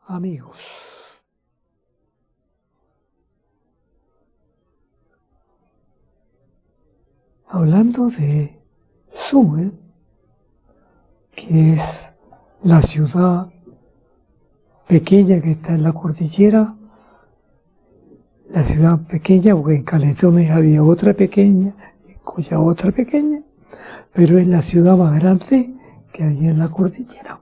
Amigos, hablando de Sewell, que es la ciudad pequeña que está en la cordillera, la ciudad pequeña, porque en Caletones había otra pequeña, en Coya otra pequeña, pero es la ciudad más grande que había en la cordillera,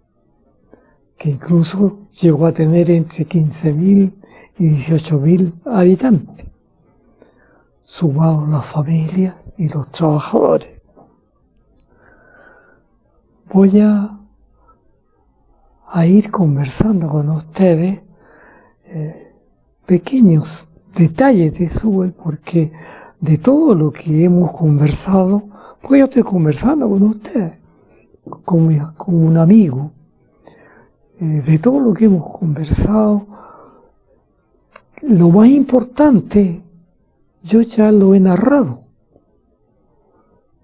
que incluso llegó a tener entre 15.000 y 18.000 habitantes, sumados las familias y los trabajadores. Voy a ir conversando con ustedes pequeños detalles de Sewell, porque de todo lo que hemos conversado, pues yo estoy conversando con ustedes, con un amigo, de todo lo que hemos conversado, lo más importante yo ya lo he narrado.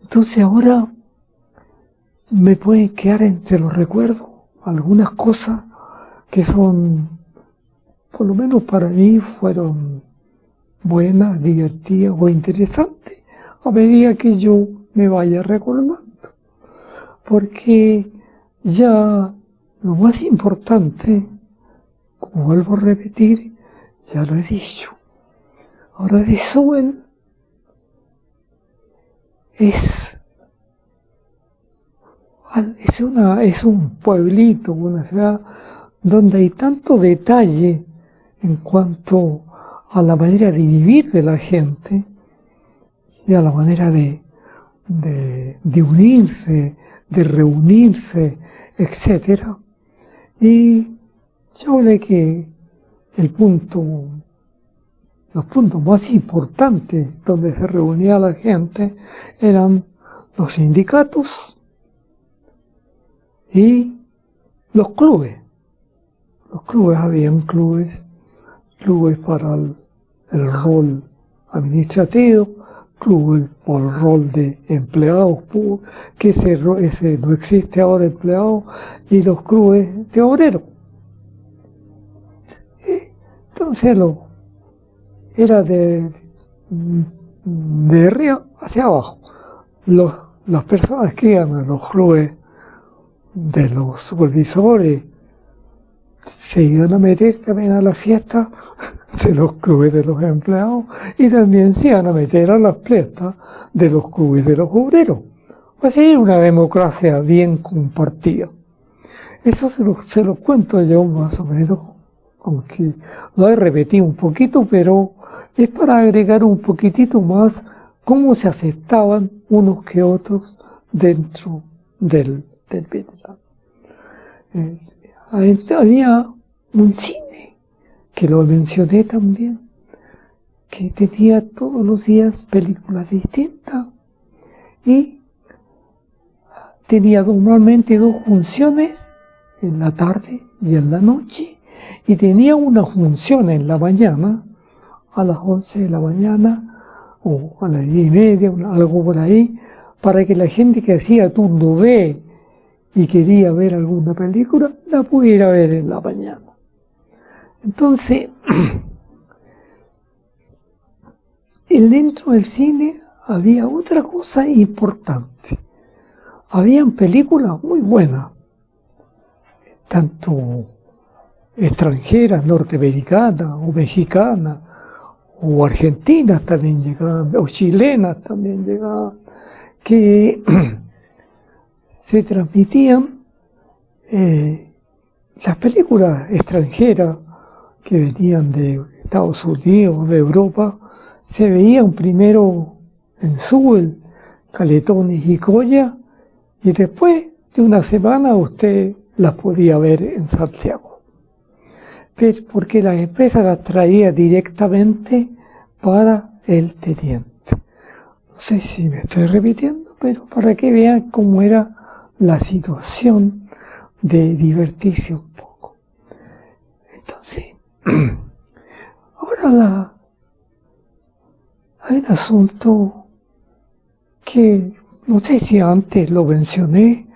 Entonces ahora me pueden quedar entre los recuerdos algunas cosas que son, por lo menos para mí, fueron buenas, divertidas o interesantes a medida que yo me vaya recordando. Porque ya lo más importante, como vuelvo a repetir, ya lo he dicho. Ahora de Sewell es un pueblito, una ciudad donde hay tanto detalle en cuanto a la manera de vivir de la gente y a la manera de unirse, de reunirse, etc. Y yo hablé que los puntos más importantes donde se reunía la gente eran los sindicatos y los clubes. Los clubes, habían clubes para el rol administrativo, clubes por el rol de empleados, que ese no existe ahora, empleados, y los clubes de obreros. Entonces era de arriba hacia abajo. Las personas que iban a los clubes de los supervisores se iban a meter también a la fiesta de los clubes de los empleados y también se iban a meter a las fiestas de los clubes de los obreros. O sea, era una democracia bien compartida. Eso se lo cuento yo más o menos, aunque lo he repetido un poquito, pero es para agregar un poquitito más cómo se aceptaban unos que otros dentro del Vietnam. Había un cine, que lo mencioné también, que tenía todos los días películas distintas y tenía normalmente 2 funciones, en la tarde y en la noche, y tenía una función en la mañana, a las 11 de la mañana o a las 10:30, algo por ahí, para que la gente que hacía turno B y quería ver alguna película, la pudiera ver en la mañana. Entonces, dentro del cine había otra cosa importante. Habían películas muy buenas, tanto extranjeras, norteamericanas o mexicanas, o argentinas también llegaban, o chilenas también llegaban, que se transmitían. Las películas extranjeras que venían de Estados Unidos, de Europa, se veían primero en Sewell, Caletones y Coya, y después de una semana usted las podía ver en Santiago. Porque las empresas las traía directamente para el teniente. No sé si me estoy repitiendo, pero para que vean cómo era la situación de divertirse un poco. Entonces, ahora hay un asunto que no sé si antes lo mencioné,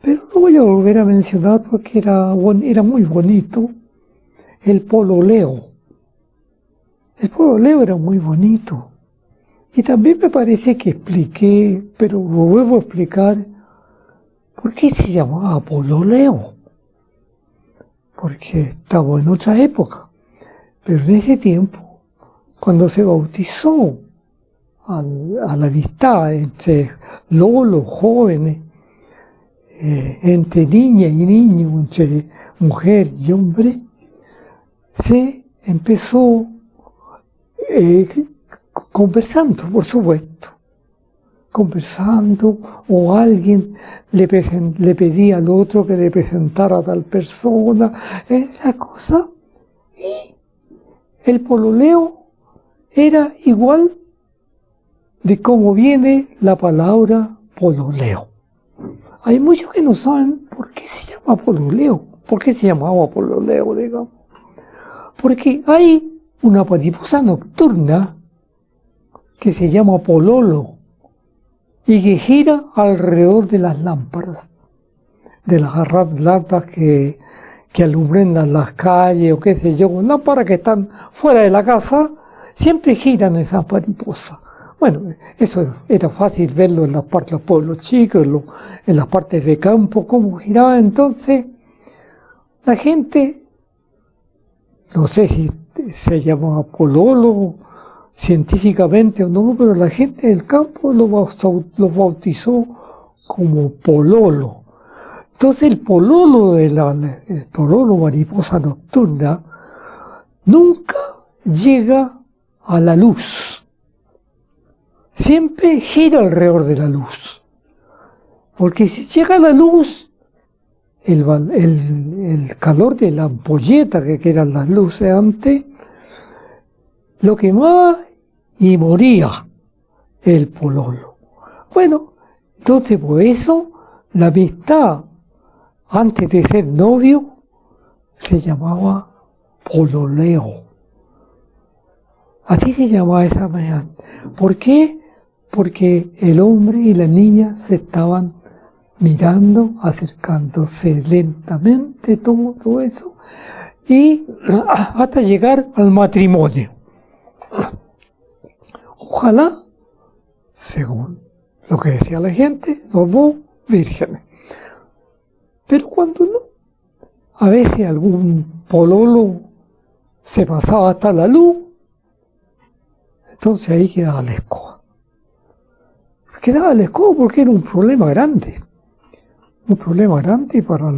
pero lo voy a volver a mencionar porque era muy bonito. el pololeo. El pololeo era muy bonito. Y también me parece que expliqué, pero lo vuelvo a explicar, ¿por qué se llamaba pololeo? Porque estaba en otra época. Pero en ese tiempo, cuando se bautizó a la amistad entre los jóvenes, entre niña y niño, entre mujer y hombre, se empezó conversando, por supuesto, conversando, o alguien le pedía al otro que le presentara a tal persona, esa cosa, y el pololeo era igual de cómo viene la palabra pololeo. Hay muchos que no saben por qué se llama pololeo, por qué se llamaba pololeo, digamos. Porque hay una mariposa nocturna que se llama pololo y que gira alrededor de las lámparas, de las lámparas que alumbran las calles o qué sé yo, lámparas que están fuera de la casa, siempre giran esas mariposas. Bueno, eso era fácil verlo en las partes de los pueblos chicos, en las partes de campo, cómo giraba. Entonces, la gente, no sé si se llama pololo científicamente o no, pero la gente del campo lo bautizó como pololo. Entonces el pololo mariposa nocturna nunca llega a la luz. Siempre gira alrededor de la luz. Porque si llega a la luz, el calor de la ampolleta, que eran las luces antes, lo quemaba y moría el pololo. Bueno, entonces por eso la amistad, antes de ser novio, se llamaba pololeo. Así se llamaba esa manera. ¿Por qué? Porque el hombre y la niña se estaban mirando, acercándose lentamente, todo eso, y hasta llegar al matrimonio. Ojalá, según lo que decía la gente, los dos vírgenes. Pero cuando no, a veces algún pololo se pasaba hasta la luz, entonces ahí quedaba la escoba. Quedaba la escoba porque era un problema grande para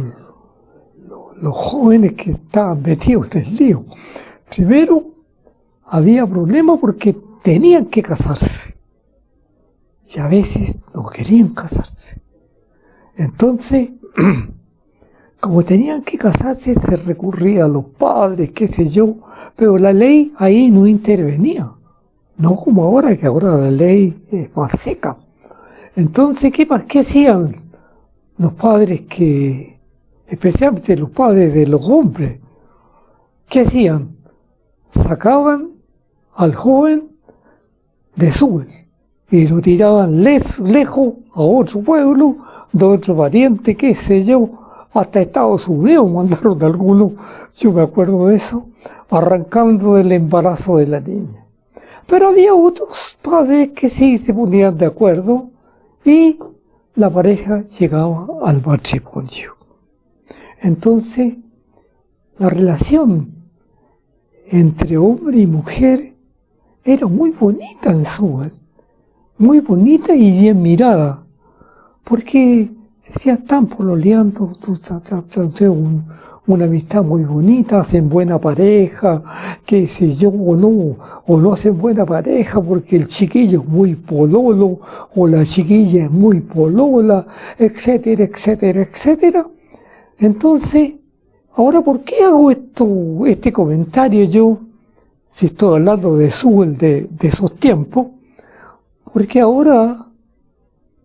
los jóvenes que estaban metidos en el lío. Primero, había problemas porque tenían que casarse y a veces no querían casarse. Entonces, como tenían que casarse, se recurría a los padres, qué sé yo, pero la ley ahí no intervenía. No como ahora, que ahora la ley es más seca. Entonces, ¿qué hacían los padres especialmente los padres de los hombres? ¿Qué hacían? Sacaban al joven de Suel y lo tiraban lejos a otro pueblo, de otro pariente, qué sé yo, hasta Estados Unidos mandaron algunos, yo me acuerdo de eso, arrancando del embarazo de la niña. Pero había otros padres que sí se ponían de acuerdo y la pareja llegaba al matrimonio. Entonces, la relación entre hombre y mujer era muy bonita en Suel, muy bonita y bien mirada, porque se están pololeando, una amistad muy bonita, hacen buena pareja, qué sé yo, o no hacen buena pareja porque el chiquillo es muy pololo, o la chiquilla es muy polola, etcétera, etcétera, etcétera. Entonces, ahora, ¿por qué hago este comentario yo, si estoy hablando de Suel de esos tiempos? Porque ahora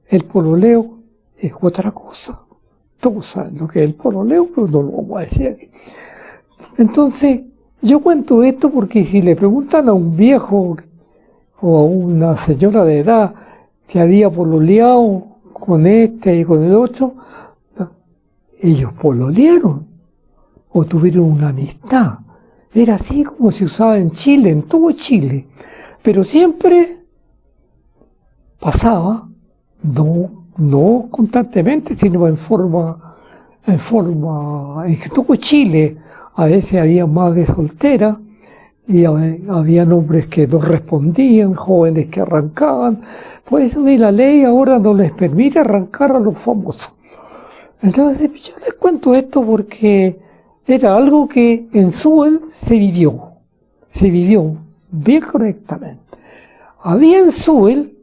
el pololeo es otra cosa. Todos saben lo que es el pololeo, pero no lo vamos a decir aquí. Entonces, yo cuento esto porque si le preguntan a un viejo o a una señora de edad que había pololeado con este y con el otro, ellos pololearon o tuvieron una amistad. Era así como se usaba en Chile, en todo Chile, pero siempre pasaba, no constantemente, sino en todo Chile. A veces había madres solteras y había hombres que no respondían, jóvenes que arrancaban. Por eso la ley ahora no les permite arrancar a los famosos. Entonces yo les cuento esto porque era algo que en Sewell se vivió bien correctamente. Había en Sewell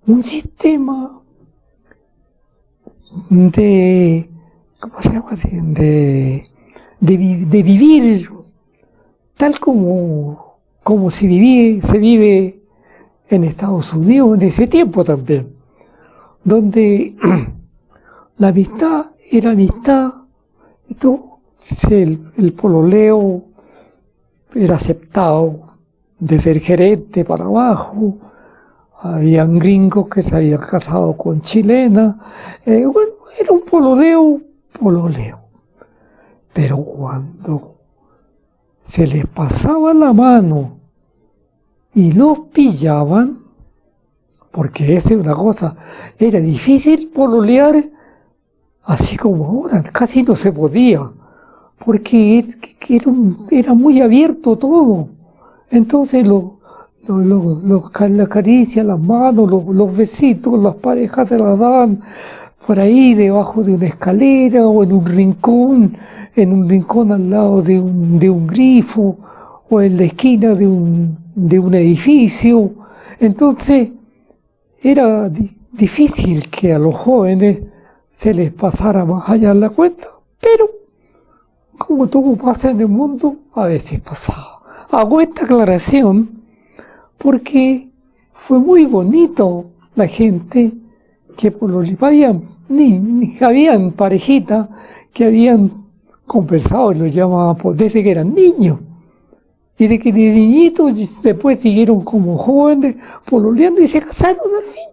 un sistema de, ¿cómo se llama? De vivir tal como se vive en Estados Unidos en ese tiempo también, donde la amistad era amistad y todo, el pololeo era aceptado desde el gerente para abajo. Habían gringos que se habían casado con chilenas. Bueno, era un pololeo. Pero cuando se les pasaba la mano y los pillaban, porque esa es una cosa, era difícil pololear así como ahora, casi no se podía, porque era muy abierto todo. Entonces las caricias, las manos, los besitos, las parejas se las daban por ahí debajo de una escalera o en un rincón al lado de un grifo o en la esquina de un edificio. Entonces era difícil que a los jóvenes se les pasara más allá de la cuenta, pero como todo pasa en el mundo, a veces pasaba. Hago esta aclaración porque fue muy bonito la gente que por los habían parejitas que habían conversado, los llamaban desde que eran niños. Y de que de niñitos después siguieron como jóvenes pololeando y se casaron al fin.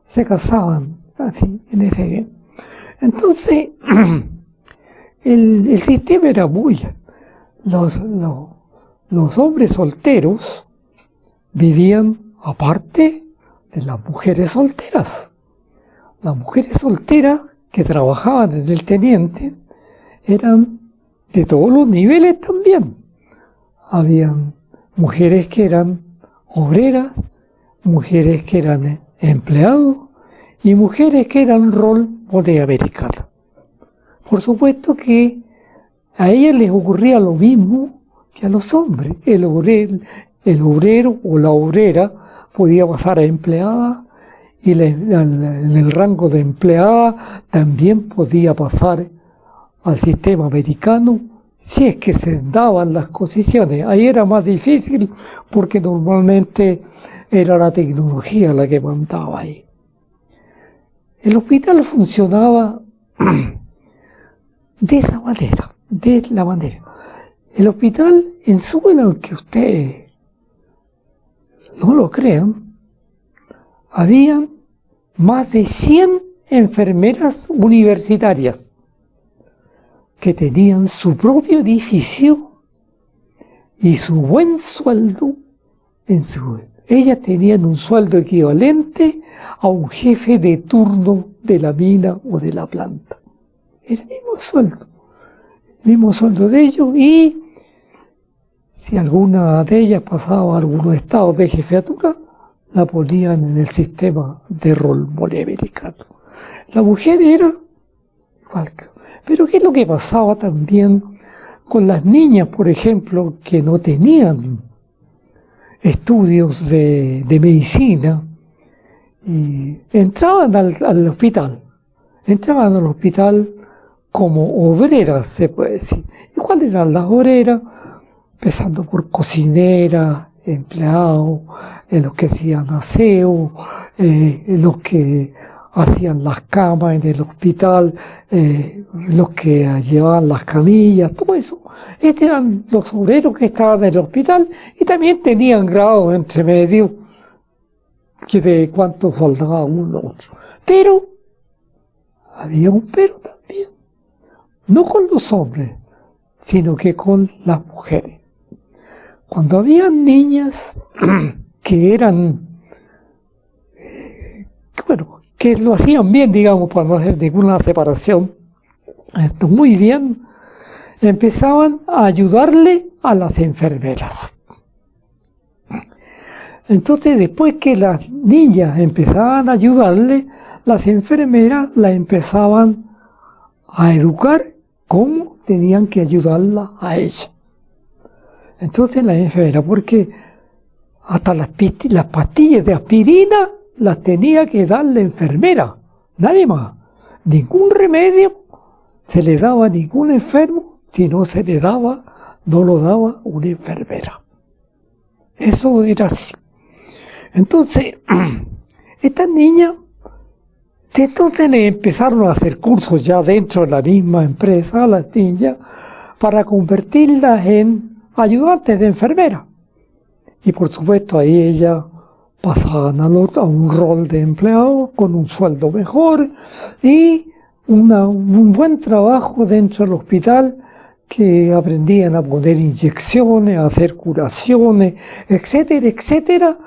Se casaban así, en ese bien. Entonces, el sistema era muy... Los hombres solteros vivían aparte de las mujeres solteras. Las mujeres solteras que trabajaban en el teniente eran de todos los niveles también. Habían mujeres que eran obreras, mujeres que eran empleados y mujeres que eran rol modelo americano. Por supuesto que a ellas les ocurría lo mismo que a los hombres. El obrero o la obrera podía pasar a empleada y en el rango de empleada también podía pasar al sistema americano si es que se daban las condiciones. Ahí era más difícil porque normalmente era la tecnología la que mandaba ahí. El hospital funcionaba de esa manera, El hospital en Sewell, aunque ustedes no lo crean, habían más de 100 enfermeras universitarias que tenían su propio edificio y su buen sueldo en Sewell. Ellas tenían un sueldo equivalente a un jefe de turno de la mina o de la planta. Era el mismo sueldo de ellos, y si alguna de ellas pasaba a algunos estados de jefatura, la ponían en el sistema de rol modelo americano. La mujer era igual. Pero ¿qué es lo que pasaba también con las niñas, por ejemplo, que no tenían estudios de medicina y entraban al hospital? Entraban al hospital como obreras, se puede decir. ¿Y cuáles eran las obreras? Empezando por cocineras, empleados, los que hacían aseo, los que hacían las camas en el hospital, los que llevaban las camillas, todo eso. Estos eran los obreros que estaban en el hospital y también tenían grados entre medio que de cuánto faltaba uno otro. Pero había un pero también. No con los hombres, sino que con las mujeres. Cuando había niñas que eran, bueno, que lo hacían bien, digamos, para no hacer ninguna separación, esto muy bien, empezaban a ayudarle a las enfermeras. Entonces, después que las niñas empezaban a ayudarle, las enfermeras la empezaban a educar cómo tenían que ayudarla a ella. Entonces la enfermera, porque hasta las pastillas de aspirina las tenía que dar la enfermera, nadie más. Ningún remedio se le daba a ningún enfermo si no se le daba, no lo daba una enfermera. Eso era así. Entonces, estas niñas, entonces le empezaron a hacer cursos ya dentro de la misma empresa, las niñas, para convertirlas en ayudantes de enfermera. Y por supuesto ahí ellas pasaban a un rol de empleado con un sueldo mejor y un buen trabajo dentro del hospital, que aprendían a poner inyecciones, a hacer curaciones, etcétera, etcétera,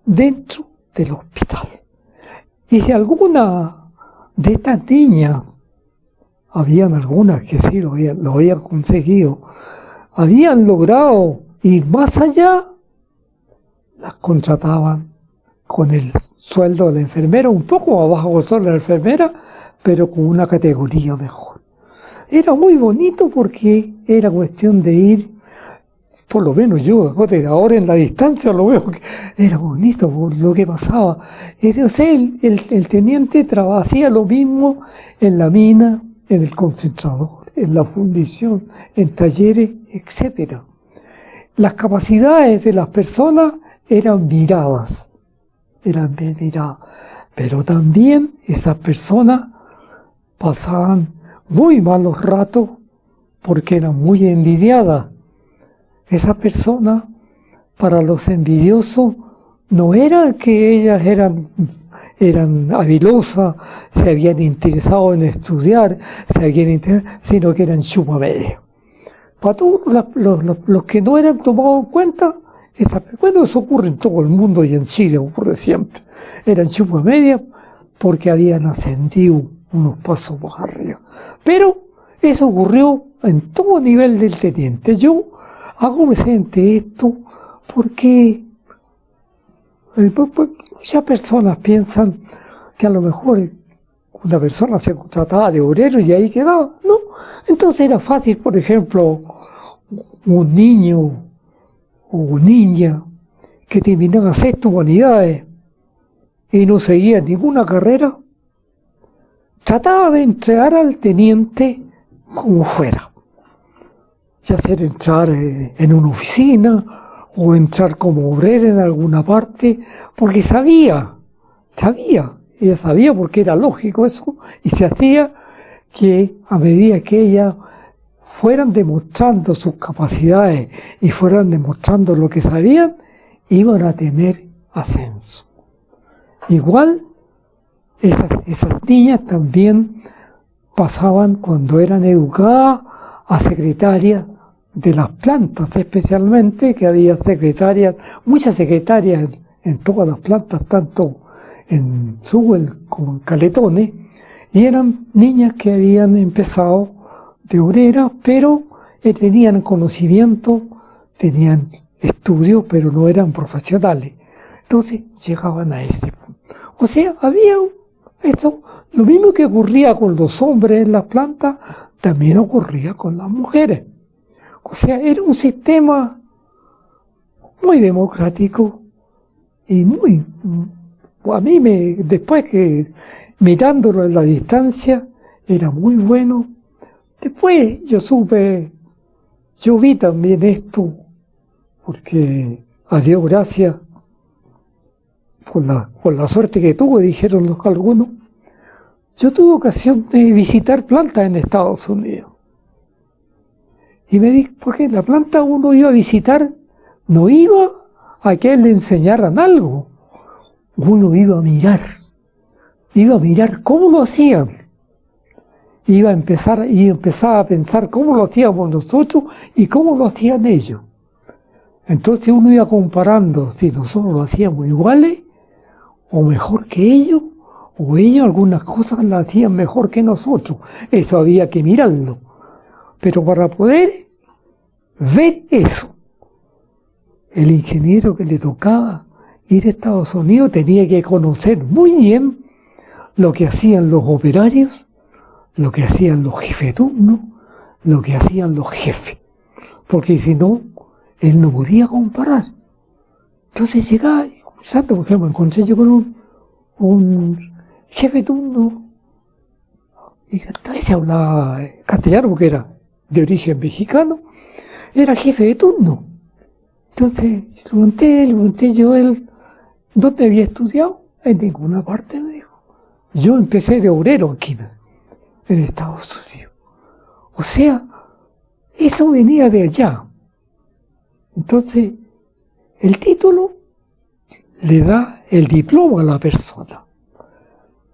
dentro del hospital. Y si alguna de estas niñas, habían algunas que sí lo habían conseguido, habían logrado ir más allá, las contrataban con el sueldo de la enfermera, un poco abajo del sueldo de la enfermera, pero con una categoría mejor. Era muy bonito porque era cuestión de ir, por lo menos yo, ahora en la distancia lo veo, que era bonito por lo que pasaba. O sea, el teniente hacía lo mismo en la mina, en el concentrador, en la fundición, en talleres, etc. Las capacidades de las personas eran miradas, pero también esas personas pasaban muy malos ratos porque eran muy envidiadas. Esas personas, para los envidiosos, no era que ellas eran habilosas, se habían interesado en estudiar, sino que eran chuma media. Para todos los que no eran tomados en cuenta, bueno, eso ocurre en todo el mundo y en Chile ocurre siempre. Eran chuma media porque habían ascendido unos pasos más arriba. Pero eso ocurrió en todo nivel del teniente. Yo hago presente esto porque muchas personas piensan que a lo mejor una persona se trataba de obrero y ahí quedaba, ¿no? Entonces era fácil, por ejemplo, un niño o niña que terminaba sexto humanidades y no seguía ninguna carrera, trataba de entregar al teniente como fuera, ya sea entrar en una oficina o entrar como obrero en alguna parte, porque ella sabía porque era lógico eso, y se hacía que a medida que ellas fueran demostrando sus capacidades y fueran demostrando lo que sabían, iban a tener ascenso. Igual, esas niñas también pasaban, cuando eran educadas, a secretarias de las plantas, especialmente, que había secretarias, muchas secretarias en todas las plantas, tanto en Sewell como en Caletones, y eran niñas que habían empezado de obreras, pero tenían conocimiento, tenían estudios, pero no eran profesionales. Entonces llegaban a ese punto. O sea, había eso, lo mismo que ocurría con los hombres en las plantas, también ocurría con las mujeres. O sea, era un sistema muy democrático y a mí después que mirándolo en la distancia, era muy bueno. Después yo vi también esto, porque a Dios gracias, por la suerte que tuve, dijeron algunos, yo tuve ocasión de visitar plantas en Estados Unidos. Y me dije, porque en la planta uno iba a visitar, no iba a que le enseñaran algo, uno iba a mirar cómo lo hacían. empezaba a pensar cómo lo hacíamos nosotros y cómo lo hacían ellos. Entonces uno iba comparando si nosotros lo hacíamos iguales o mejor que ellos, o ellos algunas cosas las hacían mejor que nosotros. Eso había que mirarlo. Pero para poder ver eso, el ingeniero que le tocaba ir a Estados Unidos tenía que conocer muy bien lo que hacían los operarios, lo que hacían los jefes de turno, lo que hacían los jefes. Porque si no, él no podía comparar. Entonces llegaba, exacto, por ejemplo, me encontré yo con un jefe de turno, y ese hablaba castellano porque era de origen mexicano, era jefe de turno. Entonces le pregunté yo a él, ¿dónde había estudiado? En ninguna parte, me dijo. Yo empecé de obrero aquí, en Estados Unidos. O sea, eso venía de allá. Entonces, el título le da el diploma a la persona,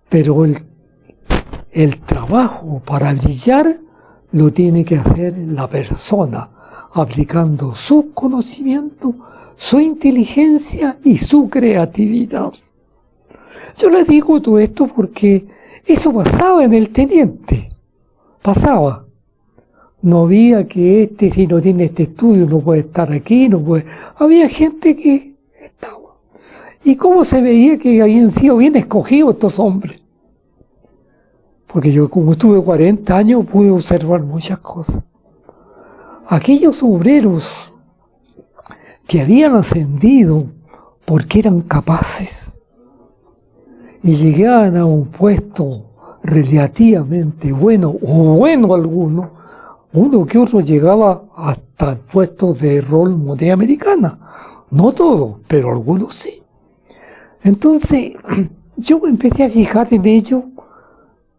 pero el trabajo para brillar lo tiene que hacer la persona, aplicando su conocimiento, su inteligencia y su creatividad. Yo le digo todo esto porque eso pasaba en el teniente, pasaba. No había que si no tiene este estudio no puede estar aquí, no puede. Había gente que estaba. ¿Y cómo se veía que habían sido bien escogidos estos hombres? Porque yo, como estuve 40 años, pude observar muchas cosas. Aquellos obreros que habían ascendido porque eran capaces y llegaban a un puesto relativamente bueno, o bueno alguno, uno que otro llegaba hasta el puesto de rol moneda americana. No todos, pero algunos sí. Entonces, yo me empecé a fijar en ello,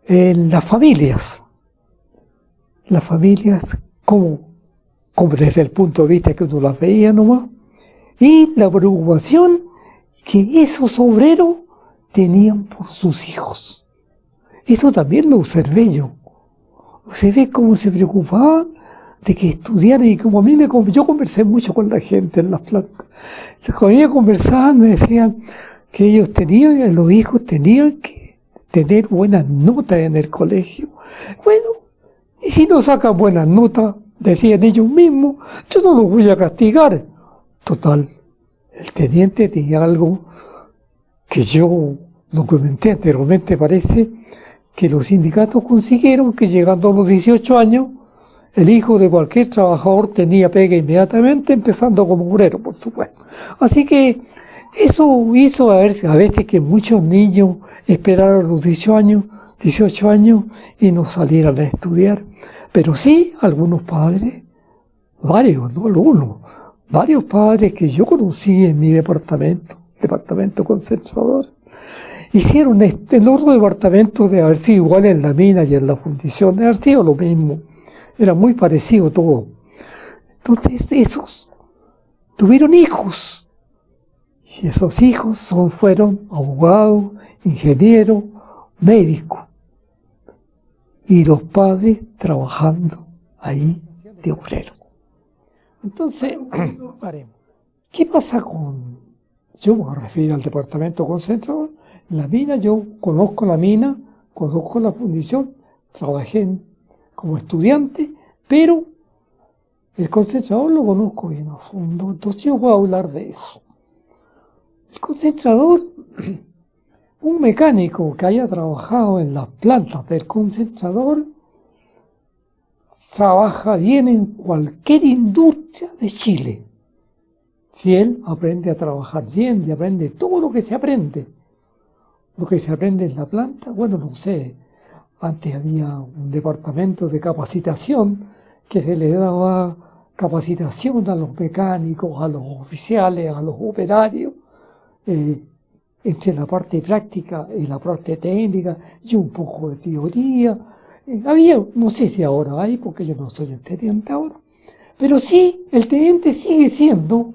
en las familias. Las familias, como desde el punto de vista que uno las veía nomás, y la preocupación que esos obreros tenían por sus hijos. Eso también lo observé yo. Se ve cómo se preocupaban de que estudiaran, y como a mí yo conversé mucho con la gente en las plantas. Cuando a mí me conversaban, me decían que ellos los hijos tenían que tener buenas notas en el colegio. Bueno, y si no sacan buenas notas, decían ellos mismos, yo no los voy a castigar. Total, el teniente tenía algo que yo lo comenté anteriormente, parece que los sindicatos consiguieron que llegando a los 18 años, el hijo de cualquier trabajador tenía pega inmediatamente, empezando como obrero, por supuesto. Así que eso hizo a veces que muchos niños esperaran los 18 años y no salieran a estudiar. Pero sí, algunos padres, varios, no algunos, varios padres que yo conocí en mi departamento concentrador, hicieron el otro departamento de haber sido igual en la mina y en la fundición, de haber sido lo mismo. Era muy parecido todo. Entonces esos tuvieron hijos. Y esos hijos fueron abogados, ingenieros, médicos. Y los padres trabajando ahí de obrero. Entonces, ¿qué pasa con...? Yo me voy a referir al departamento concentrador. La mina, yo conozco la mina, conozco la fundición, trabajé como estudiante, pero el concentrador lo conozco bien a fondo, entonces yo voy a hablar de eso. El concentrador, un mecánico que haya trabajado en las plantas del concentrador, trabaja bien en cualquier industria de Chile. Si él aprende a trabajar bien y aprende todo lo que se aprende. Lo que se aprende en la planta, bueno, no sé, antes había un departamento de capacitación que se le daba capacitación a los mecánicos, a los oficiales, a los operarios, entre la parte práctica y la parte técnica, y un poco de teoría. Había, no sé si ahora hay, porque yo no soy un teniente ahora, pero sí, el teniente sigue siendo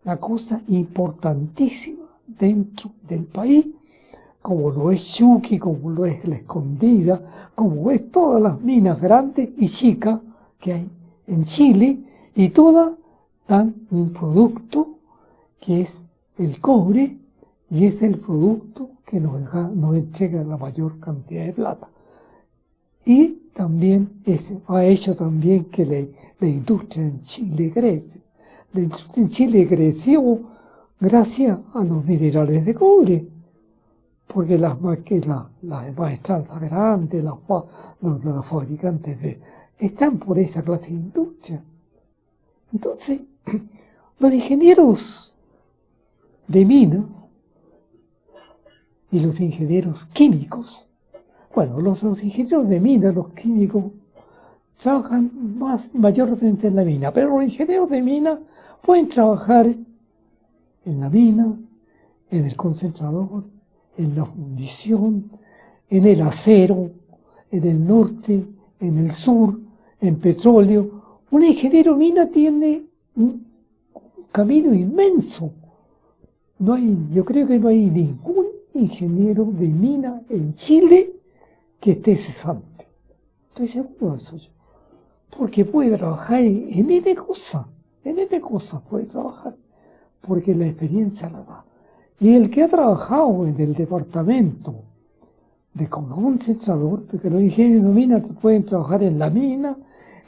una cosa importantísima dentro del país, como lo es Yuki, como lo es La Escondida, como es todas las minas grandes y chicas que hay en Chile, y todas dan un producto que es el cobre, y es el producto que nos entrega la mayor cantidad de plata. Y también ha hecho también que la industria en Chile crece. La industria en Chile creció gracias a los minerales de cobre, porque las maestranzas grandes, los fabricantes están por esa clase de industria. Entonces, los ingenieros de minas y los ingenieros químicos, bueno, los ingenieros de minas, los químicos, trabajan mayormente en la mina, pero los ingenieros de mina pueden trabajar en la mina, en el concentrador, en la fundición, en el acero, en el norte, en el sur, en petróleo. Un ingeniero mina tiene un camino inmenso. Yo creo que no hay ningún ingeniero de mina en Chile que esté cesante. Estoy seguro de eso yo. Porque puede trabajar en N cosas puede trabajar, porque la experiencia la da. Y el que ha trabajado en el departamento de concentrador, porque los ingenieros de mina pueden trabajar en la mina,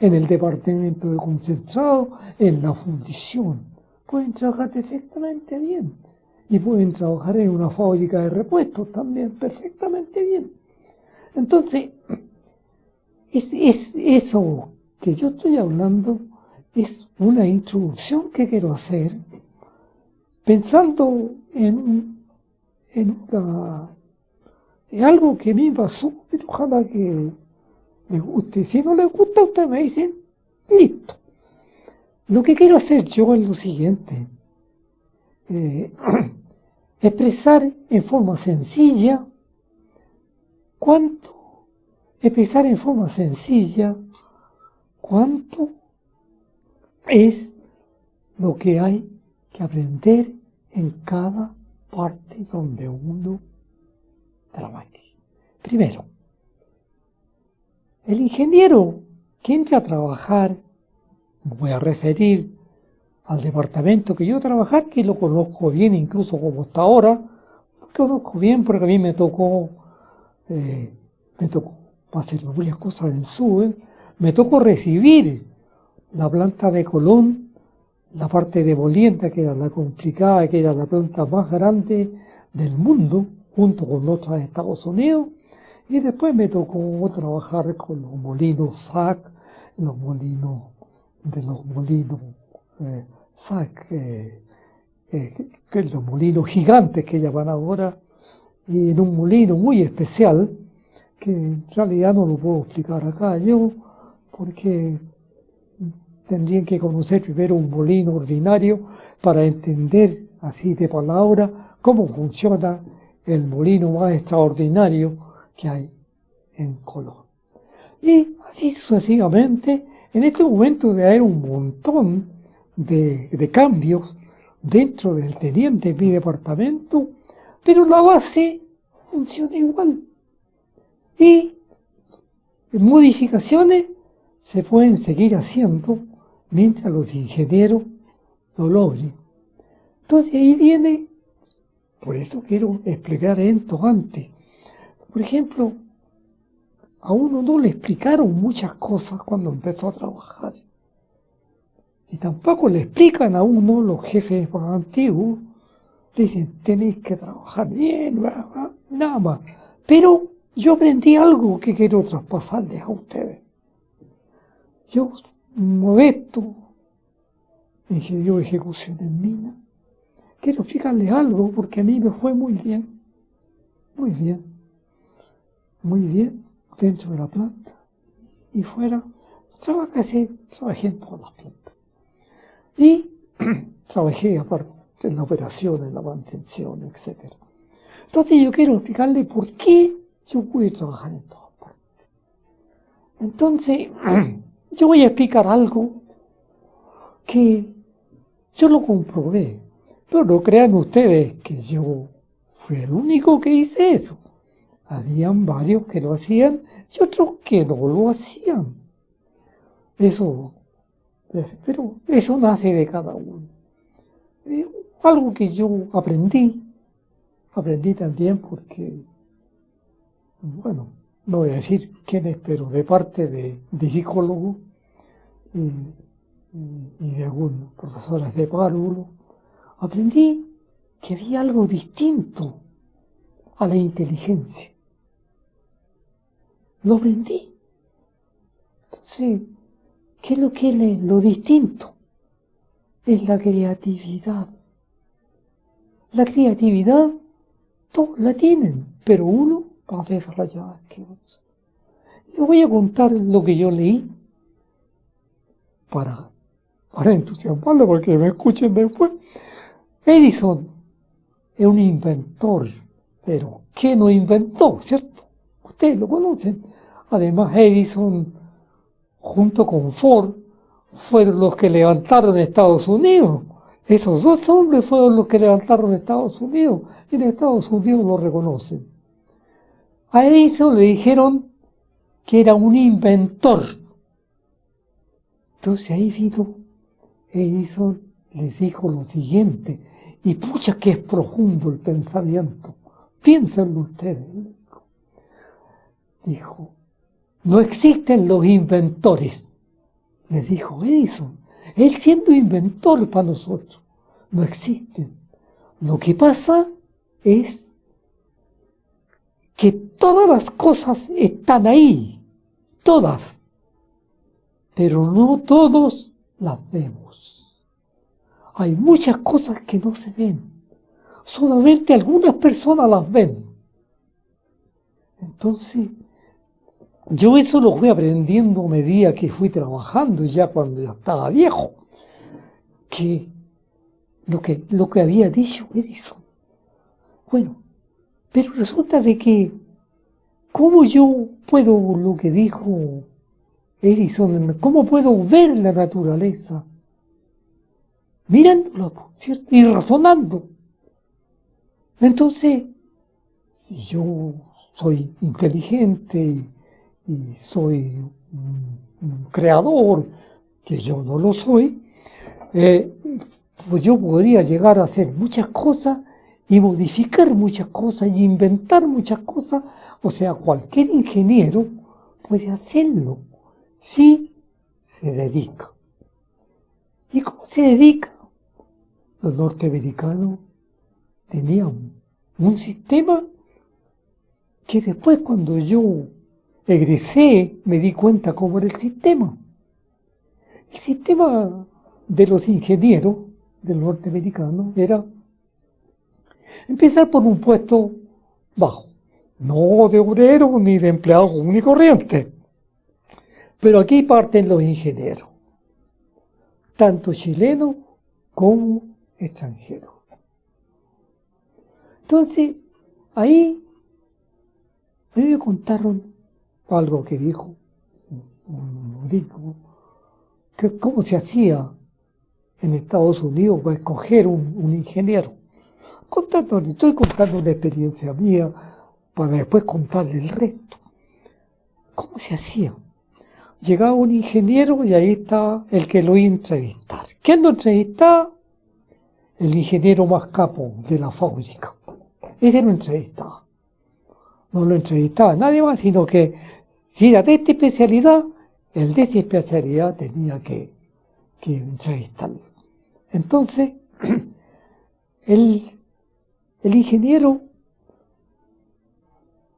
en el departamento de concentrado, en la fundición, pueden trabajar perfectamente bien. Y pueden trabajar en una fábrica de repuestos también perfectamente bien. Entonces, eso que yo estoy hablando es una introducción que quiero hacer pensando en algo que a mí me pasó, pero ojalá que les guste. Si no les gusta, ustedes me dicen, listo. Lo que quiero hacer yo es lo siguiente. Expresar en forma sencilla cuánto es lo que hay que aprender en cada parte donde uno trabaje. Primero, el ingeniero que entra a trabajar, me voy a referir al departamento que yo trabajar, que lo conozco bien, incluso como hasta ahora, conozco bien porque a mí me tocó hacer varias cosas en SUBE, me tocó recibir la planta de Colón, la parte de Molienda, que era la complicada, que era la planta más grande del mundo, junto con otras de Estados Unidos, y después me tocó trabajar con los molinos SAC, los molinos SAC, los molinos gigantes que llaman ahora, y en un molino muy especial, que en realidad no lo puedo explicar acá yo, porque tendrían que conocer primero un molino ordinario para entender así de palabra cómo funciona el molino más extraordinario que hay en Colón. Y así sucesivamente, en este momento debe haber un montón de cambios dentro del teniente de mi departamento, pero la base funciona igual. Y modificaciones se pueden seguir haciendo mientras los ingenieros lo logren. Entonces ahí viene, por eso quiero explicar esto antes. Por ejemplo, a uno no le explicaron muchas cosas cuando empezó a trabajar. Y tampoco le explican a uno los jefes más antiguos. Le dicen, tenéis que trabajar bien, nada más. Pero yo aprendí algo que quiero traspasarles a ustedes. Yo, modesto, ingeniero de ejecución en mina, quiero explicarles algo porque a mí me fue muy bien, dentro de la planta y fuera. Trabajé en todas las plantas. Y trabajé aparte en la operación, en la mantención, etc. Entonces yo quiero explicarles por qué yo pude trabajar en todas partes. Entonces, yo voy a explicar algo que yo lo comprobé, pero no crean ustedes que yo fui el único que hice eso. Habían varios que lo hacían y otros que no lo hacían. Pero eso nace de cada uno. Algo que yo aprendí también porque, bueno, no voy a decir quién es, pero de parte de psicólogos y de algunos profesores de párvulo, aprendí que había algo distinto a la inteligencia. Lo aprendí. Entonces, ¿qué es lo que es lo distinto? Es la creatividad. La creatividad todos la tienen, pero uno va a desarrollar que otros. Les voy a contar lo que yo leí para entusiasmarlo, porque me escuchen después. Edison es un inventor, pero ¿qué no inventó, cierto? Ustedes lo conocen. Además, Edison, junto con Ford, fueron los que levantaron Estados Unidos. Esos dos hombres fueron los que levantaron Estados Unidos. Y en Estados Unidos lo reconocen. A Edison le dijeron que era un inventor. Entonces ahí vino Edison, les dijo lo siguiente, y pucha que es profundo el pensamiento. Piénsenlo ustedes. Dijo, no existen los inventores. Les dijo Edison, él siendo inventor para nosotros, no existen. Lo que pasa es que todas las cosas están ahí, todas, pero no todos las vemos. Hay muchas cosas que no se ven, solamente algunas personas las ven. Entonces, yo eso lo fui aprendiendo a medida que fui trabajando, ya cuando ya estaba viejo, que lo que había dicho Edison. Bueno, pero resulta de que, ¿cómo yo puedo, lo que dijo Edison, cómo puedo ver la naturaleza? Mirándola, ¿cierto? Y razonando. Entonces, si yo soy inteligente y soy un creador, que yo no lo soy, pues yo podría llegar a hacer muchas cosas y modificar muchas cosas y inventar muchas cosas. O sea, cualquier ingeniero puede hacerlo si se dedica. ¿Y cómo se dedica? Los norteamericanos tenían un sistema que después, cuando yo egresé, me di cuenta cómo era el sistema. El sistema de los ingenieros del norteamericano era empezar por un puesto bajo, no de obrero ni de empleado común y corriente. Pero aquí parten los ingenieros, tanto chilenos como extranjeros. Entonces, ahí a mí me contaron algo que dijo un médico, que cómo se hacía en Estados Unidos para escoger un ingeniero. Estoy contando una experiencia mía para después contarle el resto. ¿Cómo se hacía? Llegaba un ingeniero y ahí está el que lo iba a entrevistar. ¿Quién lo entrevistaba? El ingeniero más capo de la fábrica. Ese lo entrevistaba. No lo entrevistaba nadie más, sino que si era de esta especialidad, el de esa especialidad tenía que entrevistarlo. Entonces, el ingeniero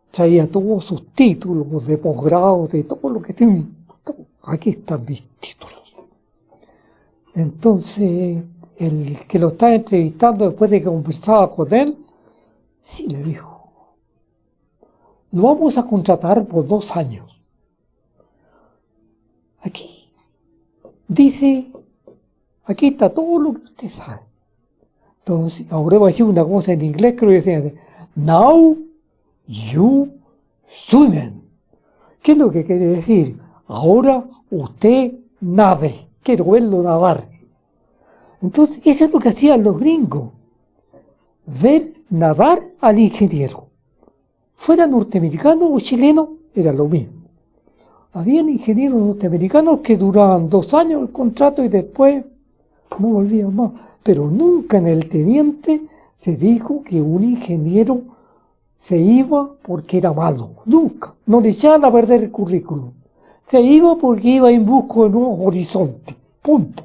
traía todos sus títulos de posgrado, de todo lo que tiene. Aquí están mis títulos. Entonces, el que lo estaba entrevistando, después de que conversaba con él, sí le dijo, lo vamos a contratar por 2 años. Aquí dice, aquí está todo lo que usted sabe. Entonces, ahora voy a decir una cosa en inglés, creo que decía, now you swim. ¿Qué es lo que quiere decir? Ahora usted nade. Quiero verlo nadar. Entonces, eso es lo que hacían los gringos. ver nadar al ingeniero. Fuera norteamericano o chileno, era lo mismo. Habían ingenieros norteamericanos que duraban 2 años el contrato y después no volvían más. Pero nunca en el teniente se dijo que un ingeniero se iba porque era malo. Nunca. No le echaban a perder el currículum. Se iba porque iba en busca de nuevos horizontes. Punto.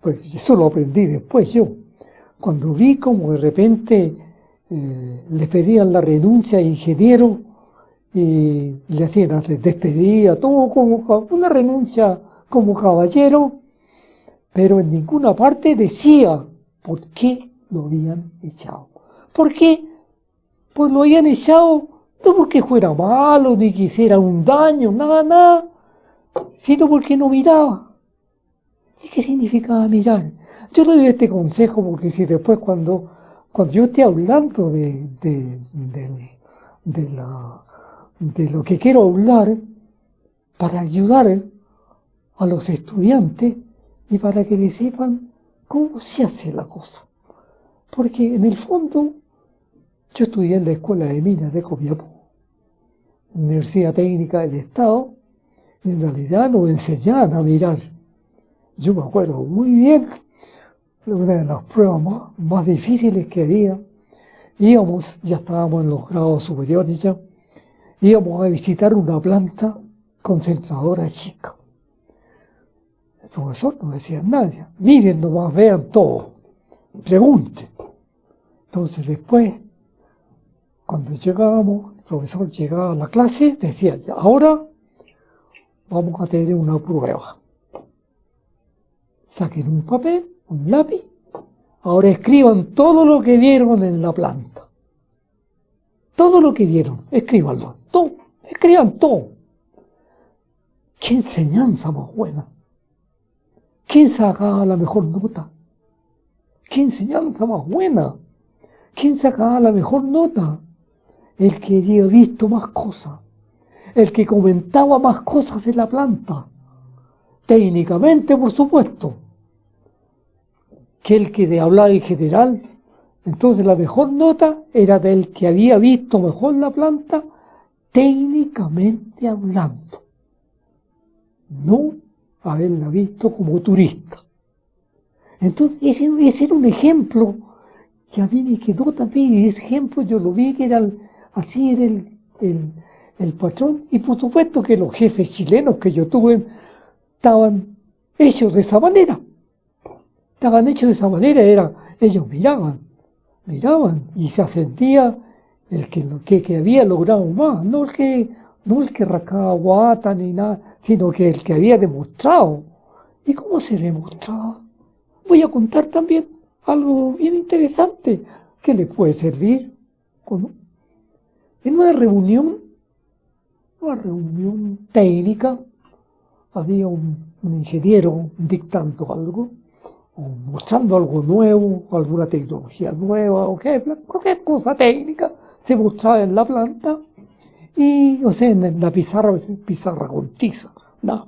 Pues eso lo aprendí después yo. Cuando vi como de repente le pedían la renuncia a ingeniero y le hacían la despedida, todo como una renuncia como caballero, pero en ninguna parte decía por qué lo habían echado. ¿Por qué? Pues lo habían echado no porque fuera malo, ni quisiera un daño, nada, sino porque no miraba. ¿Y qué significaba mirar? Yo le doy este consejo porque si después cuando yo esté hablando de lo que quiero hablar, para ayudar a los estudiantes y para que le sepan cómo se hace la cosa. Porque en el fondo, yo estudié en la Escuela de Minas de Copiapó, Universidad Técnica del Estado, y en realidad nos enseñaban a mirar. Yo me acuerdo muy bien, una de las pruebas más difíciles que había, ya estábamos en los grados superiores ya, íbamos a visitar una planta concentradora chica. El profesor no decía nada, miren nomás, vean todo, pregunten. Entonces después, cuando llegábamos, el profesor llegaba a la clase, decía, ya, ahora vamos a tener una prueba. Saquen un papel, un lápiz, ahora escriban todo lo que vieron en la planta. Todo lo que vieron, escríbanlo, todo, escriban todo. ¡Qué enseñanza más buena! ¿Quién sacaba la mejor nota? ¡Qué enseñanza más buena! ¿Quién sacaba la mejor nota? El que había visto más cosas, el que comentaba más cosas de la planta, técnicamente por supuesto, que el que hablaba en general. Entonces la mejor nota era del que había visto mejor la planta, técnicamente hablando, no haberla visto como turista. Entonces ese era un ejemplo que a mí me quedó también, y ese ejemplo yo lo vi que era así era el patrón, y por supuesto que los jefes chilenos que yo tuve estaban hechos de esa manera. Estaban hechos de esa manera, ellos miraban y se asentía el que había logrado más, no el que rascaba guata ni nada, sino que el que había demostrado. ¿Y cómo se demostraba? Voy a contar también algo bien interesante que les puede servir. En una reunión técnica, había un ingeniero dictando algo, o mostrando algo nuevo, alguna tecnología nueva, o cualquier cosa técnica se mostraba en la planta, y, o sea, en la pizarra con tiza, no.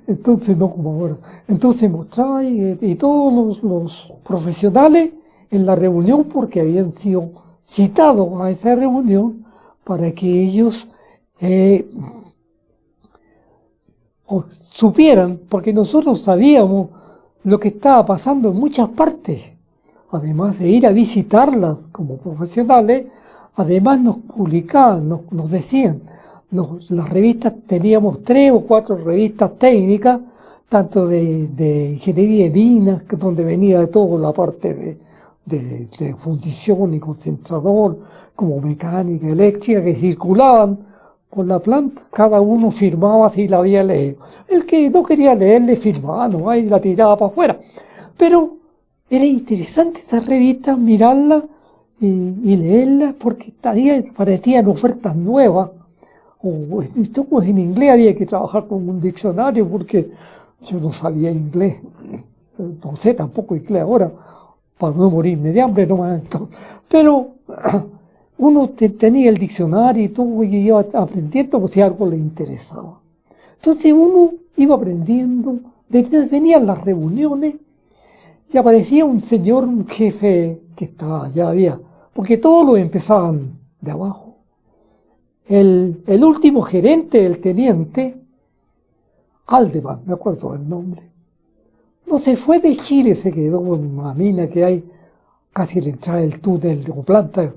Entonces, no como ahora. Entonces mostraba y todos los profesionales en la reunión, porque habían sido citados a esa reunión para que ellos supieran, porque nosotros sabíamos lo que estaba pasando en muchas partes, además de ir a visitarlas como profesionales, además nos publicaban, nos decían, las revistas, teníamos 3 o 4 revistas técnicas, tanto de ingeniería de minas, donde venía de todo la parte de fundición y concentrador, como mecánica, eléctrica, que circulaban por la planta. Cada uno firmaba si la había leído. El que no quería leer le firmaba, no, ahí la tiraba para afuera. Pero era interesante esa revista, mirarla y leerla, porque parecían ofertas nuevas. Esto pues en inglés había que trabajar con un diccionario, porque yo no sabía inglés. No sé tampoco inglés ahora, para no morirme de hambre nomás. Pero uno tenía el diccionario y todo, y iba aprendiendo pues, si algo le interesaba. Entonces uno iba aprendiendo, venían las reuniones, y aparecía un señor, un jefe que estaba, ya había, porque todos lo empezaban de abajo. El último gerente, el teniente, Aldeban, me acuerdo del nombre. No se fue de Chile, se quedó en una mina que hay casi le entrada del túnel de planta,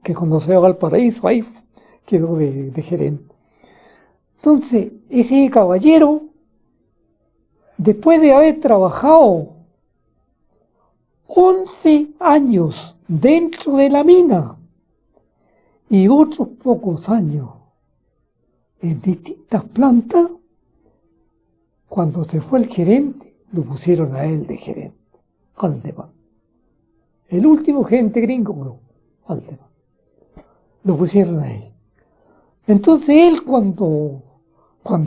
que cuando se va al paraíso, ahí quedó de gerente. Entonces, ese caballero, después de haber trabajado 11 años dentro de la mina y otros pocos años en distintas plantas, cuando se fue el gerente, lo pusieron a él de gerente, Aldeban. El último gerente gringo, no, Aldeban. Lo pusieron a él. Entonces él cuando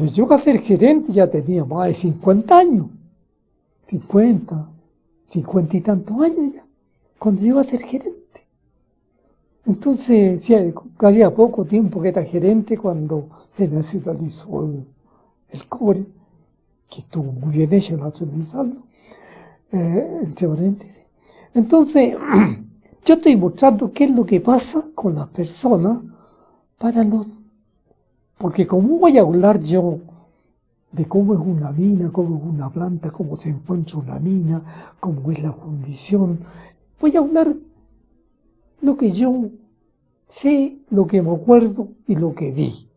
llegó a ser gerente ya tenía más de 50 años. 50 y tantos años ya, cuando llegó a ser gerente. Entonces, sí, había poco tiempo que era gerente cuando se nacionalizó el cobre, que estuvo muy bien hecho nacionalizarlo, entre paréntesis. Entonces, yo estoy mostrando qué es lo que pasa con las personas para no... Porque como voy a hablar yo de cómo es una mina, cómo es una planta, cómo se encuentra una mina, cómo es la fundición, voy a hablar lo que yo sé, lo que me acuerdo y lo que vi.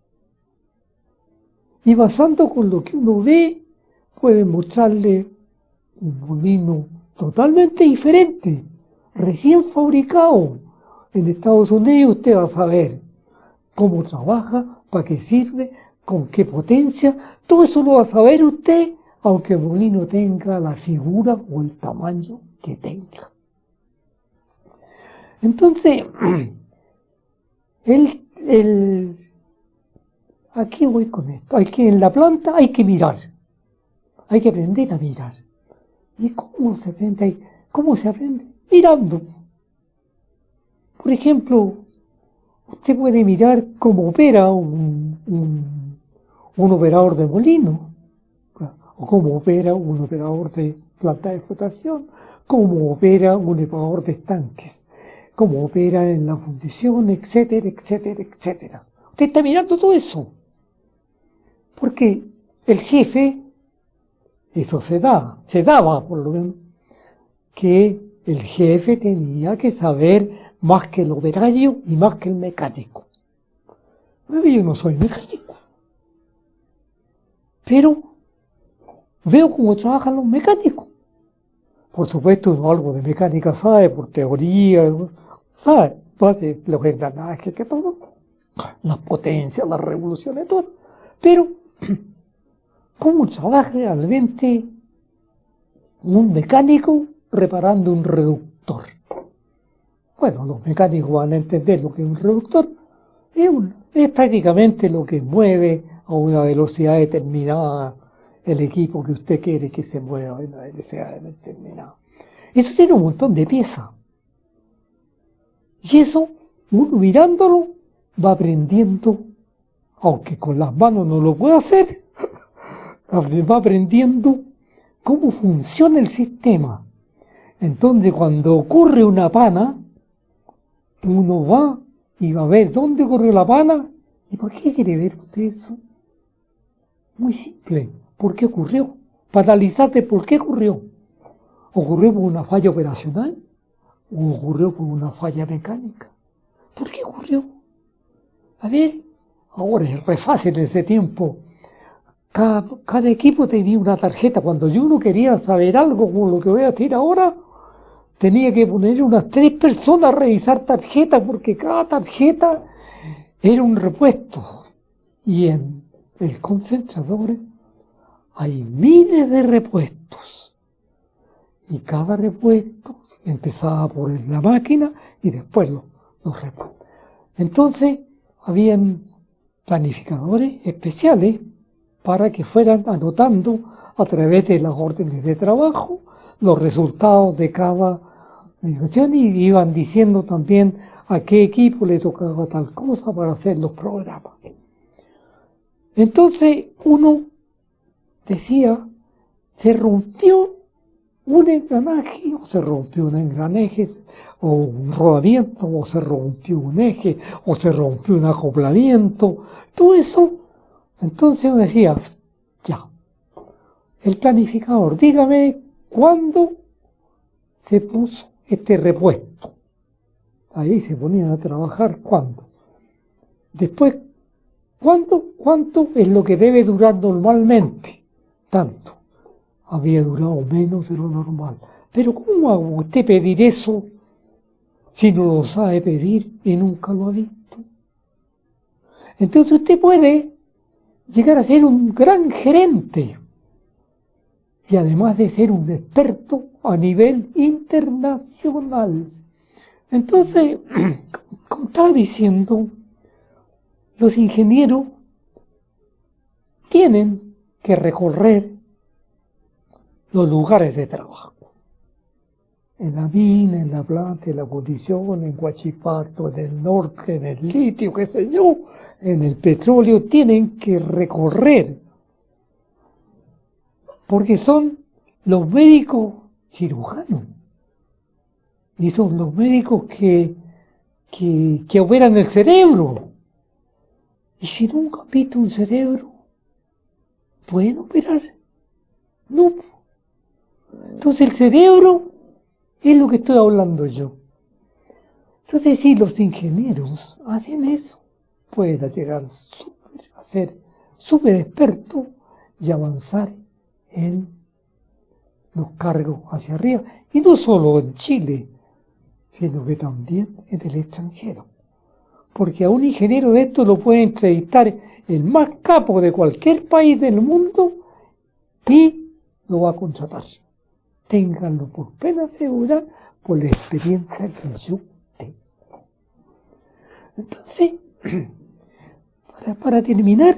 Y basando con lo que uno ve, puede mostrarle un molino totalmente diferente, recién fabricado. En Estados Unidos usted va a saber cómo trabaja, para qué sirve, con qué potencia, todo eso lo va a saber usted, aunque el molino tenga la figura o el tamaño que tenga. Entonces, aquí voy con esto, en la planta hay que mirar, hay que aprender a mirar. ¿Y cómo se aprende ahí? ¿Cómo se aprende? Mirando. Por ejemplo, usted puede mirar cómo opera un operador de molino, o cómo opera un operador de planta de explotación, cómo opera un operador de estanques, cómo opera en la fundición, etcétera, etcétera, etcétera. Usted está mirando todo eso, porque el jefe, eso se daba por lo menos, que el jefe tenía que saber más que el operario y más que el mecánico. Yo no soy mecánico, pero veo cómo trabajan los mecánicos. Por supuesto, uno algo de mecánica sabe, por teoría, sabe, los engranajes, que todo, las potencias, las revoluciones, todo. Pero, ¿cómo trabaja realmente un mecánico reparando un reductor? Bueno, los mecánicos van a entender lo que es un reductor. Es prácticamente lo que mueve a una velocidad determinada el equipo que usted quiere que se mueva a una velocidad determinada. Eso tiene un montón de piezas. Y eso, uno mirándolo, va aprendiendo, aunque con las manos no lo puede hacer, va aprendiendo cómo funciona el sistema. Entonces, cuando ocurre una pana, uno va y va a ver dónde ocurrió la pana. ¿Y por qué quiere ver usted eso? Muy simple. ¿Por qué ocurrió? Para analizarte por qué ocurrió. ¿Ocurrió por una falla operacional? ¿O ocurrió por una falla mecánica? ¿Por qué ocurrió? A ver, ahora es re fácil en ese tiempo. Cada equipo tenía una tarjeta. Cuando yo no quería saber algo como lo que voy a decir ahora, tenía que poner unas 3 personas a revisar tarjetas, porque cada tarjeta era un repuesto. Y en el concentrador hay miles de repuestos. Y cada repuesto empezaba por la máquina y después los repuestos. Entonces, habían planificadores especiales para que fueran anotando a través de las órdenes de trabajo los resultados de cada organización, y iban diciendo también a qué equipo le tocaba tal cosa para hacer los programas. Entonces uno decía, se rompió un engranaje, o se rompió un engranaje, o un rodamiento, o se rompió un eje, o se rompió un acoplamiento, todo eso. Entonces uno decía, ya, el planificador, dígame cuándo se puso este repuesto. Ahí se ponían a trabajar, ¿cuándo? Después, ¿cuánto es lo que debe durar normalmente? Tanto. Había durado menos de lo normal. Pero ¿cómo va usted pedir eso si no lo sabe pedir y nunca lo ha visto? Entonces usted puede llegar a ser un gran gerente y además de ser un experto a nivel internacional. Entonces, como estaba diciendo, los ingenieros tienen que recorrer los lugares de trabajo. En la mina, en la planta, en la fundición, en Huachipato, en el norte, en el litio, qué sé yo, en el petróleo, tienen que recorrer. Porque son los médicos cirujanos. Y son los médicos que operan el cerebro. Y si nunca han visto un cerebro, ¿pueden operar? No. Entonces el cerebro es lo que estoy hablando yo. Entonces si los ingenieros hacen eso, pueden llegar a ser súper expertos y avanzar en los cargos hacia arriba. Y no solo en Chile, sino que también en el extranjero. Porque a un ingeniero de esto lo puede entrevistar el más capo de cualquier país del mundo y lo va a contratar. Ténganlo por pena segura por la experiencia que yo tengo. Entonces, para terminar,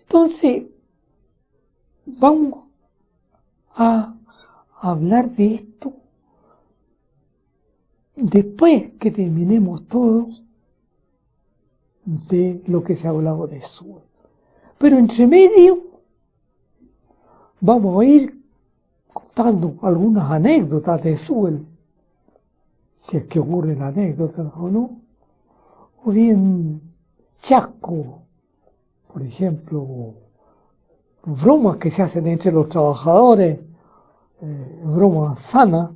entonces vamos a hablar de esto después que terminemos todo de lo que se ha hablado de Sewell. Pero entre medio vamos a ir contando algunas anécdotas de Sewell, si es que ocurren anécdotas o no, o bien chasco, por ejemplo, bromas que se hacen entre los trabajadores, bromas sanas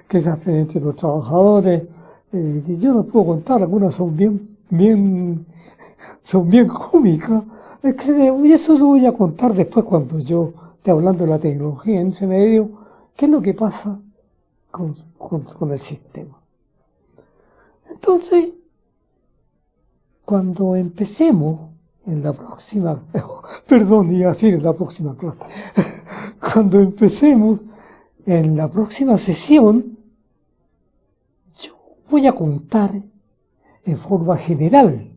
que se hacen entre los trabajadores, que yo no puedo contar, algunas son bien cómicas, y eso lo voy a contar después cuando yo esté hablando de la tecnología entre medio, qué es lo que pasa con el sistema. Entonces, cuando empecemos en la próxima, iba a decir en la próxima clase, cuando empecemos en la próxima sesión, yo voy a contar en forma general.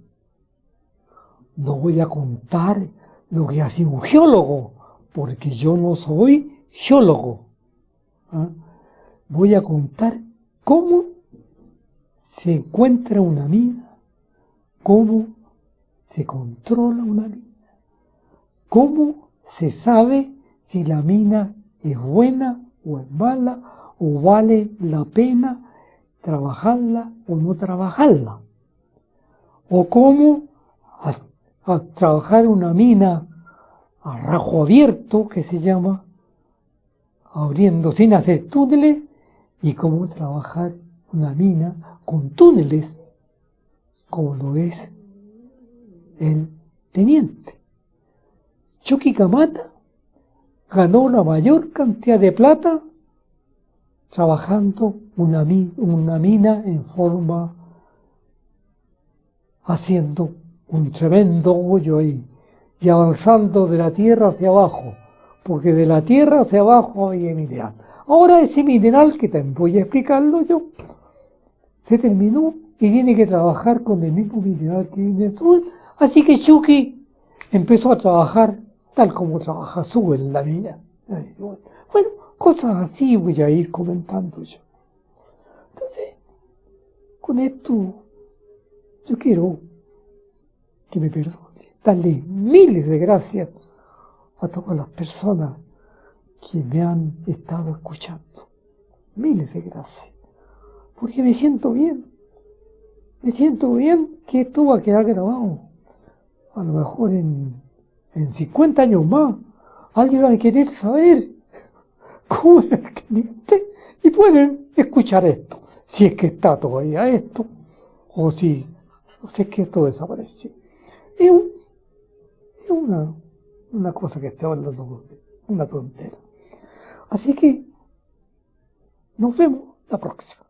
No voy a contar lo que hace un geólogo, porque yo no soy geólogo. ¿Ah? Voy a contar cómo se encuentra una mina, cómo se controla una mina, cómo se sabe si la mina es buena o es mala, o vale la pena trabajarla o no trabajarla, o cómo a trabajar una mina a rajo abierto, que se llama, abriendo sin hacer túneles, y cómo trabajar una mina con túneles, como lo es el teniente. Chuquicamata ganó la mayor cantidad de plata trabajando una mina en forma, haciendo un tremendo hoyo ahí y avanzando de la tierra hacia abajo, porque de la tierra hacia abajo había mineral. Ahora ese mineral, que también voy a explicarlo yo, se terminó y tiene que trabajar con el mismo mineral que viene Sewell, así que Chucky empezó a trabajar tal como trabaja Sewell en la mina. Bueno, cosas así voy a ir comentando yo. Entonces, con esto, yo quiero que me perdone, darle miles de gracias a todas las personas que me han estado escuchando. Miles de gracias. Porque me siento bien. Me siento bien que esto va a quedar grabado. A lo mejor en 50 años más, alguien va a querer saber cómo era el teniente y pueden escuchar esto, si es que está todavía esto, o si es que esto desaparece. Es una cosa que está hablando, una tontera. Así que nos vemos la próxima.